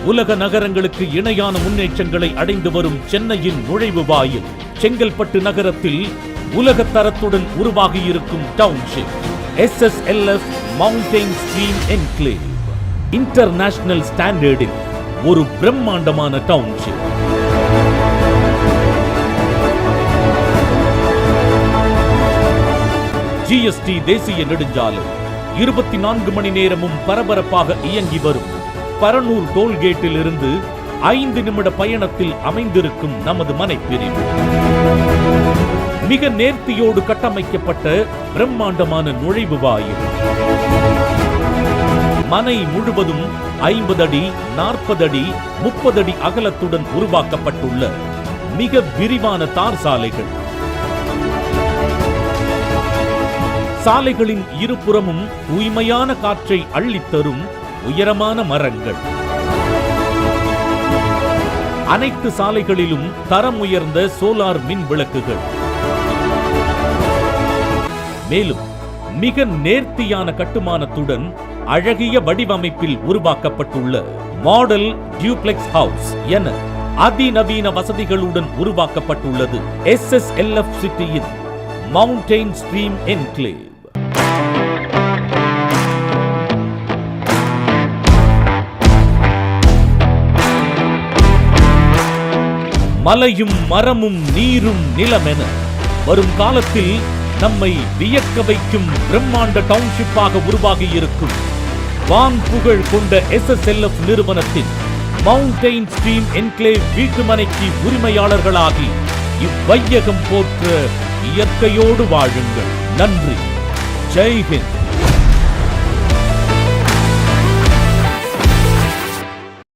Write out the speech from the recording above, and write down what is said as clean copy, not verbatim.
உலக நகரங்களுக்கு இணையான முன்னேற்றங்களை அடைந்து வரும் சென்னையின் நுழைவு வாயில் செங்கல்பட்டு நகரத்தில் உலக தரத்துடன் உருவாகியிருக்கும் township SSLF mountain stream enclave international ஸ்டாண்டர்டில் ஒரு பிரம்மாண்டமான டவுன்ஷிப். GST தேசிய நெடுஞ்சாலை 24 மணி நேரமும் பரபரப்பாக இயங்கி வரும் பரனூர் டோல்கேட்டில் இருந்து 5 நிமிட பயணத்தில் அமைந்திருக்கும் நமது மனைப்பிரிவு மிக நேர்த்தியோடு கட்டமைக்கப்பட்ட பிரம்மாண்டமான நுழைவு வாயில். மனை முழுவதும் 50 அடி 40 அடி 30 அடி அகலத்துடன் உருவாக்கப்பட்டுள்ள மிக விரிவான தார் சாலைகள். சாலைகளின் இருபுறமும் தூய்மையான காற்றை அள்ளித்தரும் உயரமான மரங்கள். அனைத்து சாலைகளிலும் தரம் உயர்ந்த சோலார் மின் விளக்குகள். மேலும் மிக நேர்த்தியான கட்டுமானத்துடன் அழகிய வடிவமைப்பில் உருவாக்கப்பட்டுள்ள மாடல் டியூப்ளெக்ஸ் ஹவுஸ் என அதிநவீன வசதிகளுடன் உருவாக்கப்பட்டுள்ளது SSLF சிட்டியின் மவுண்டைன் ஸ்ட்ரீம் என்க்ளேவ். மலையும் மரமும் நீரும் நிலமென வரும் காலத்தில் நம்மை வியக்க வைக்கும் பிரம்மாண்ட டவுன்ஷிப்பாக உருவாகி இருக்கும் வான் புகழ் கொண்ட SSLF நிறுவனத்தின் மவுண்டைன் ஸ்ட்ரீம் என்க்ளேவ் வீட்டுமனைக்கு உரிமையாளர்களாகி இவ்வையகம் போற்ற இயற்கையோடு வாழுங்கள். நன்றி. ஜெய் ஹிந்த்.